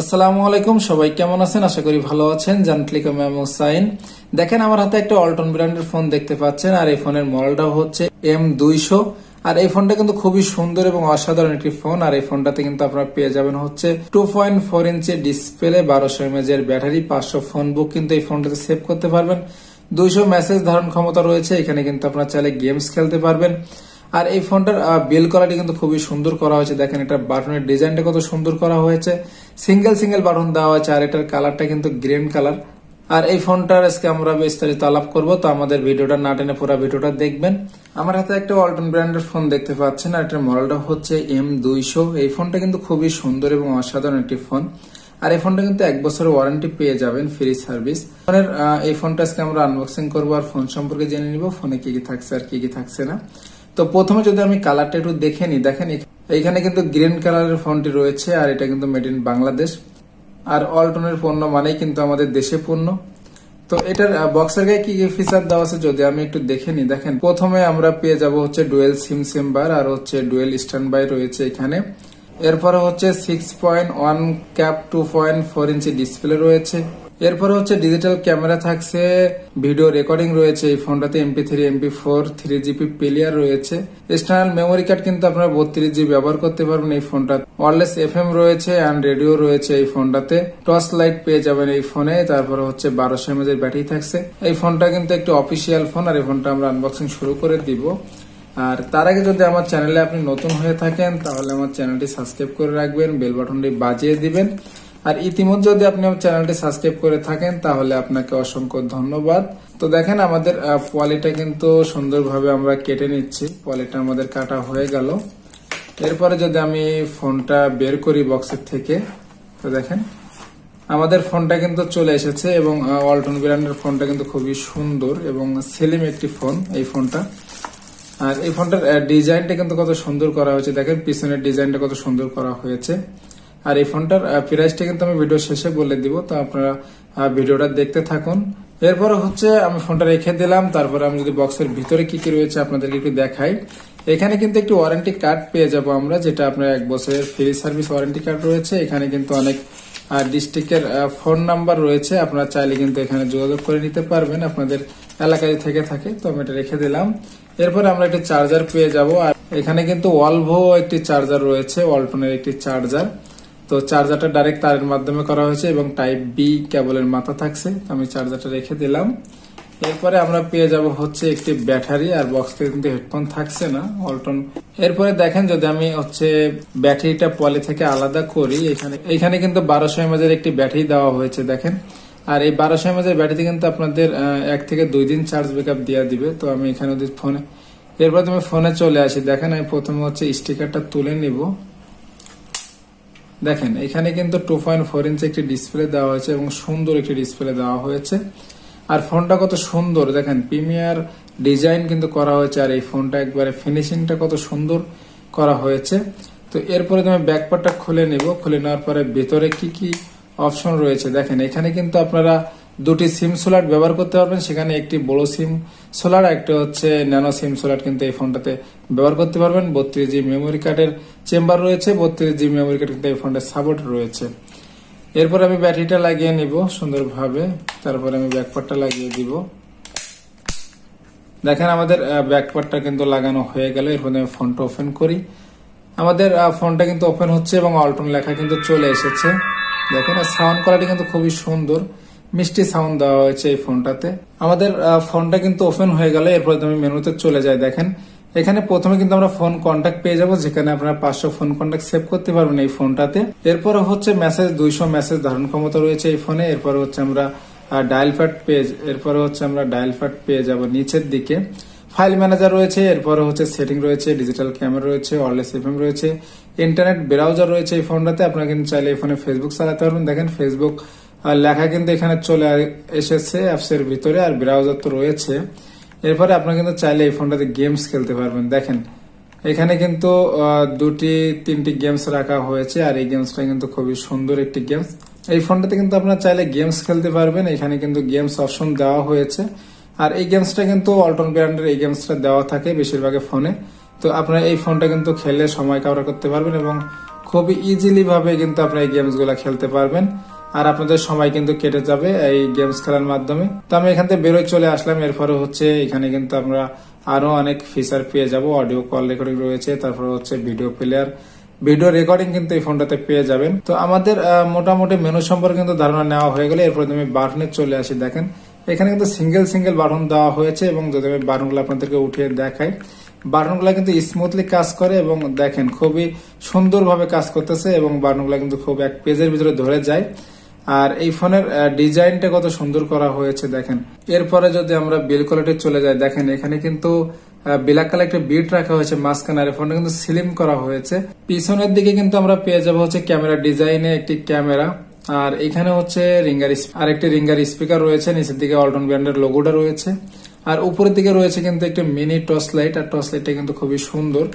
আসসালামু আলাইকুম, সবাই কেমন আছেন? আশা করি ভালো আছেন। জানটলিকম আমি হুসাইন। দেখেন, আমার হাতে একটা অল্টন ব্র্যান্ডের ফোন দেখতে পাচ্ছেন, আর এই ফোনের মডেলটা হচ্ছে M200। আর এই ফোনটা কিন্তু খুবই সুন্দর এবং অসাধারণ একটি ফোন। আর এই ফোনটাতে কিন্তু আপনারা পেয়ে যাবেন হচ্ছে 2.4 ইঞ্চি ডিসপ্লে, 1200 mAh এর ব্যাটারি, 500 ফোন বুক কিন্তু এই ফোনটাতে সেভ করতে পারবেন। 200 মেসেজ ধারণ ক্ষমতা রয়েছে। এখানে কিন্তু আপনারা চাইলে গেমস খেলতে পারবেন। আর এই ফোনটার বিল কোয়ালিটি কিন্তু খুবই সুন্দর করা হয়েছে। দেখেন, এটা বাটনের ডিজাইনটা কত সুন্দর করা হয়েছে। সিঙ্গেল বাটন দেওয়া হয়েছে, আর এটার কালারটা কিন্তু গ্রিন কালার। আর এই ফোনটার আজকে আমরা বিস্তারিত আলাপ করব, তো আমাদের ভিডিওটা না টেনে পুরো ভিডিওটা দেখবেন। আমার হাতে একটা ওয়ালটন ব্র্যান্ডের ফোন দেখতে পাচ্ছেন, আর এটার মডেলটা হচ্ছে M200। এই ফোনটা কিন্তু খুবই সুন্দর এবং অসাধারণ একটি ফোন। আর এই ফোনটা কিন্তু 1 বছরের ওয়ারেন্টি পেয়ে যাবেন, ফ্রি সার্ভিস। ফোনের এই ফোনটা আজকে আমরা আনবক্সিং করবো আর ফোন সম্পর্কে জেনে নিব, ফোনে কি কি থাকছে আর কি কি থাকছে না। তো প্রথমে যদি আমি কালারটা একটু দেখে নিই, দেখেন এইখানে কিন্তু গ্রিন কালারের ফোনটি রয়েছে, আর এটা কিন্তু মেড ইন বাংলাদেশ। আর অল্টনের পণ্য মানেই কিন্তু আমাদের দেশে পণ্য। তো এটার বক্সের গায়ে কি কি ফিচার দেওয়া আছে যদি আমি একটু দেখে নিই, দেখেন প্রথমে আমরা পেয়ে যাব হচ্ছে ডুয়েল সিম চেম্বার, আর হচ্ছে ডুয়েল স্ট্যান্ড বাই রয়েছে এখানে। এরপরে হচ্ছে 6.1 ক্যাপ 2.4 ইঞ্চি ডিসপ্লে রয়েছে। এরপরে হচ্ছে ডিজিটাল ক্যামেরা থাকছে, ভিডিও রেকর্ডিং রয়েছে এই ফোনটাতে, MP3 MP4 3GB প্লেয়ার রয়েছে। এক্সটার্নাল মেমোরি কার্ড কিন্তু আপনারা 32GB ব্যবহার করতে পারবেন এই ফোনটা। ওয়্যারলেস FM রয়েছে অ্যান্ড রেডিও রয়েছে এই ফোনটাতে। টর্চ লাইট পেয়ে যাবেন এই ফোনে। তারপরে হচ্ছে 1200 mAh এর ব্যাটারি থাকছে। এই ফোনটা কিন্তু একটি অফিসিয়াল ফোন, আর এই ফোনটা আমরা আনবক্সিং শুরু করে দিব। আর তার আগে যদি আমার চ্যানেলে আপনি নতুন হয়ে থাকেন তাহলে আমার চ্যানেলটি সাবস্ক্রাইব করে রাখবেন, বেল বাটনটি বাজিয়ে দিবেন। আর ইতিমধ্যে যদি আপনি আমার চ্যানেলটি সাবস্ক্রাইব করে থাকেন তাহলে আপনাকে অসংখ্য ধন্যবাদ। তো দেখেন, আমাদের পলিটা কিন্তু সুন্দরভাবে আমরা কেটে নিচ্ছি। পলিটা আমাদের কাটা হয়ে গেল। এরপরে যদি আমি ফোনটা বের করি বক্সের থেকে, তো দেখেন আমাদের ফোনটা কিন্তু চলে এসেছে, এবং ওয়ালটন ব্র্যান্ডের ফোনটা কিন্তু খুবই সুন্দর এবং স্লিম একটি ফোন এই ফোনটা। আর এই ফোনটার ডিজাইনটা কিন্তু কত সুন্দর করা হয়েছে, দেখেন পিছনের ডিজাইনটা কত সুন্দর করা হয়েছে। আর এই ফোনটার প্রাইসটা কিন্তু আমি ভিডিও শেষে বলে দিব, তো আপনারা ভিডিওটা দেখতে থাকুন। এরপরে হচ্ছে আমি ফোনটা রেখে দিলাম। তারপরে আমি যদি বক্সের ভিতরে কি কি রয়েছে আপনাদেরকে একটু দেখাই। এখানে কিন্তু একটি ওয়ারেন্টি কার্ড পেয়ে যাব আমরা, যেটা আপনার 1 বছরের ফ্রি সার্ভিস ওয়ারেন্টি কার্ড রয়েছে। এখানে কিন্তু অনেক ডিস্ট্রিক্টের ফোন নাম্বার রয়েছে, আপনারা চাইলে কিন্তু এখানে যোগাযোগ করে নিতে পারবেন আপনাদের এলাকায় থেকে থাকে। তো আমি এটা রেখে দিলাম। এরপরে আমরা একটি চার্জার পেয়ে যাব, আর এখানে কিন্তু ওয়ালভো একটি চার্জার রয়েছে, ওয়ালটনের একটি চার্জার। তো চার্জারটা ডাইরেক্ট তারের মাধ্যমে করা হয়েছে এবং টাইপ বি কেবলের মাথা থাকছে। আমি চার্জারটা রেখে দিলাম। এরপরে আমরা পেয়ে যাব হচ্ছে একটি ব্যাটারি, আর বক্সে কিন্তু হেডফোন থাকছে না ওয়ালটন। এরপরে দেখেন, যদি আমি হচ্ছে ব্যাটারিটা পলি থেকে আলাদা করি, এখানে কিন্তু 1200 mAh একটি ব্যাটারি দেওয়া হয়েছে দেখেন। আর এই 1200 mAh ব্যাটারি কিন্তু আপনাদের 1 থেকে 2 দিন চার্জ ব্যাকআপ দিয়ে দিবে। তো আমি এখানে ফোনে, এরপর তুমি ফোনে চলে আসি। দেখেন, আমি প্রথমে হচ্ছে স্টিকারটা তুলে নিব। দেখেন, এখানে কিন্তু 2.4 ইঞ্চি একটি ডিসপ্লে দেওয়া হয়েছে এবং সুন্দর একটি ডিসপ্লে দেওয়া হয়েছে। আর ফোনটা কত সুন্দর, দেখেন প্রিমিয়ার ডিজাইন কিন্তু করা হয়েছে। আর এই ফোনটা একবারে ফিনিশিংটা কত সুন্দর করা হয়েছে। তো এরপরে তুমি ব্যাকপার্টটা খুলে নিব। খুলে নেওয়ার পরে ভিতরে কি কি অপশন রয়েছে দেখেন। এখানে কিন্তু আপনারা 2টি সিম স্লট ব্যবহার করতে পারবেন। সেখানে একটি বড় সিম স্লট, একটা হচ্ছে ন্যানো সিম স্লট কিন্তু এই ফোনটাতে ব্যবহার করতে পারবেন। 32GB মেমোরি কার্ডের চেম্বার রয়েছে, 32GB মেমোরি কার্ড কিন্তু এই ফোনটার সাপোর্ট রয়েছে। এরপর আমি ব্যাটারিটা লাগিয়ে নিব সুন্দরভাবে। তারপরে আমি ব্যাকপার্টটা লাগিয়ে দিব। দেখেন, আমাদের ব্যাকপার্টটা কিন্তু লাগানো হয়ে গেল। এরপর আমি ফোনটা ওপেন করি। আমাদের ফোনটা কিন্তু ওপেন হচ্ছে এবং অল্টন লেখা কিন্তু চলে এসেছে। দেখেন, সাউন্ড কোয়ালিটি কিন্তু খুবই সুন্দর, মিষ্টি সাউন্ড দেওয়া হয়েছে এই ফোনটাতে। আমাদের ফোনটা কিন্তু ওপেন হয়ে গেল। এরপর আমি মেনুতে চলে যাই। দেখেন, এখানে প্রথমে কিন্তু আমরা ফোন কন্ট্যাক্ট পেয়ে যাবো, যেখানে আপনারা 500 ফোন কন্ট্যাক্ট সেভ করতে পারবেন এই ফোনটাতে। এরপরে হচ্ছে মেসেজ, 200 মেসেজ ধারণ ক্ষমতা রয়েছে এই ফোনে। এরপরে হচ্ছে আমরা ডায়াল প্যাড পেজ, এরপরে হচ্ছে আমরা ডায়াল প্যাড পেয়ে যাবো নিচের দিকে। ফাইল ম্যানেজার রয়েছে, এরপরে হচ্ছে সেটিং রয়েছে, ডিজিটাল ক্যামেরা রয়েছে, ওয়্যারলেস FM রয়েছে, ইন্টারনেট ব্রাউজার রয়েছে এই ফোনটাতে। আপনারা কিন্তু চাইলে এই ফোনে ফেসবুক চালাতে পারবেন। দেখেন, ফেসবুক লেখা কিন্তু এখানে চলে এসেছে অ্যাপস এর ভিতরে, আর ব্রাউজার তো রয়েছে। এরপরে আপনারা কিন্তু চাইলে এই ফোনটাতে গেমস খেলতে পারবেন। দেখেন, এখানে কিন্তু 2-3টি গেমস রাখা হয়েছে, আর এই গেমসটা কিন্তু খুবই সুন্দর একটি গেমস। এই ফোনটাতে কিন্তু আপনারা চাইলে গেমস খেলতে পারবেন। এখানে কিন্তু গেমস অপশন দেওয়া হয়েছে, আর এই গেমসটা কিন্তু ওয়ালটন ব্র্যান্ডের এই গেমসটা দেওয়া থাকে বেশিরভাগ ফোনে। তো আপনারা এই ফোনটা কিন্তু খেলে সময় কাভার করতে পারবেন এবং খুবই ইজিলি ভাবে কিন্তু আপনি এই গেমস গুলা খেলতে পারবেন, আর আপনাদের সময় কিন্তু কেটে যাবে এই গেমস খেলার মাধ্যমে। তো আমি এখান থেকে বেরোয় চলে আসলাম। এরপরে হচ্ছে এখানে কিন্তু আমরা আরো অনেক ফিচার পেয়ে যাব। অডিও কল রেকর্ডিং রয়েছে, তারপরে হচ্ছে ভিডিও প্লেয়ার, ভিডিও রেকর্ডিং কিন্তু এই ফোনটাতে পেয়ে যাবেন। তো আমাদের মোটামুটি মেনু সম্পর্কে কিন্তু ধারণা নেওয়া হয়ে গেলে এরপরে আমি বাটনে চলে আসি। দেখেন এখানে কিন্তু সিঙ্গেল সিঙ্গেল বাটন দেওয়া হয়েছে, এবং যদি আমি বাটনগুলো আপনাদেরকে উঠিয়ে দেখাই, বাটনগুলো কিন্তু স্মুথলি কাজ করে এবং দেখেন খুবই সুন্দরভাবে কাজ করতেছে, এবং বাটনগুলো কিন্তু খুব এক পেজের ভিতরে ধরে যায়। আর এই ফোনের ডিজাইনটা কত সুন্দর করা হয়েছে দেখেন। এরপরে যদি আমরা বিল কোয়ালিটি চলে যাই, দেখেন এখানে কিন্তু ব্ল্যাক কালার একটা বিট রাখা হয়েছে মাঝখানে, আর ফোনটা কিন্তু স্লিম করা হয়েছে। পিছনের দিকে কিন্তু আমরা পেয়ে যাবো হচ্ছে ক্যামেরা ডিজাইনে একটি ক্যামেরা, আর এখানে হচ্ছে আরেকটি রিঙ্গার স্পিকার রয়েছে। নিচের দিকে অল্টন ব্র্যান্ডের লোগোটা রয়েছে, আর উপরের দিকে রয়েছে কিন্তু একটি মিনি টর্চ লাইট, আর টর্চ লাইটটা কিন্তু খুবই সুন্দর।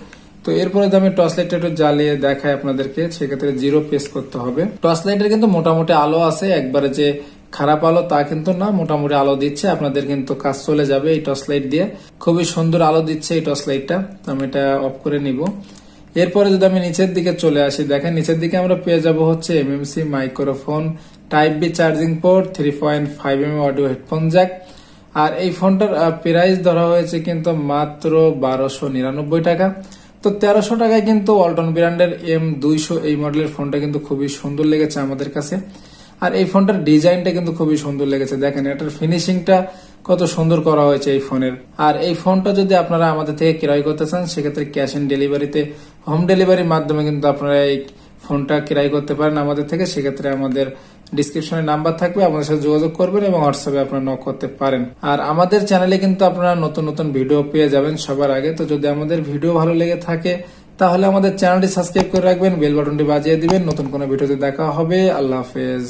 তো এরপরে আমি টর্চ লাইটটা একটু জ্বালিয়ে দেখাই আপনাদেরকে, সেক্ষেত্রে 0 প্রেস করতে হবে। টর্চ লাইটের কিন্তু মোটামুটি আলো আছে, একবারে যে খারাপ আলো তা কিন্তু না, মোটামুটি আলো দিচ্ছে। আপনাদের কিন্তু কাজ চলে যাবে এই টর্চ লাইট দিয়ে, খুবই সুন্দর আলো দিচ্ছে এই টর্চ লাইটটা। তো আমি এটা অফ করে নিব। এরপরে যদি আমি নিচের দিকে চলে আসি, দেখেন নিচের দিকে আমরা পেয়ে যাব হচ্ছে MMC microphone, type B charging port, 3.5mm audio headphone jack. আর এই ফোনটার প্রাইস ধরা হয়েছে কিন্তু মাত্র 1299 টাকা। তো 1300 টাকায় কিন্তু ওয়ালটন ব্র্যান্ডের M200 এই মডেলের ফোনটা কিন্তু খুবই সুন্দর লেগেছে আমাদের কাছে। আর এই ফোনটার ডিজাইনটা কিন্তু খুবই সুন্দর লেগেছে, দেখেন এটার ফিনিশিংটা কত সুন্দর করা হয়েছে এই ফোনের। আর এই ফোনটা যদি আপনারা আমাদের থেকে ক্রয় করতে চান, সেক্ষেত্রে ক্যাশ অন ডেলিভারিতে, হোম ডেলিভারির মাধ্যমে কিন্তু আপনারা এই ফোনটা ক্রয় করতে পারেন আমাদের থেকে। সেক্ষেত্রে আমাদের ডিসক্রিপশনে নাম্বার থাকবে, আমাদের সাথে যোগাযোগ করবেন এবং হোয়াটসঅ্যাপে আপনারা নক করতে পারেন। আর আমাদের চ্যানেলে কিন্তু আপনারা নতুন নতুন ভিডিও পেয়ে যাবেন সবার আগে। তো যদি আমাদের ভিডিও ভালো লেগে থাকে তাহলে আমাদের চ্যানেলটি সাবস্ক্রাইব করে রাখবেন, বেল বাটনটি বাজিয়ে দিবেন। নতুন কোনো ভিডিওতে দেখা হবে। আল্লাহ হাফেজ।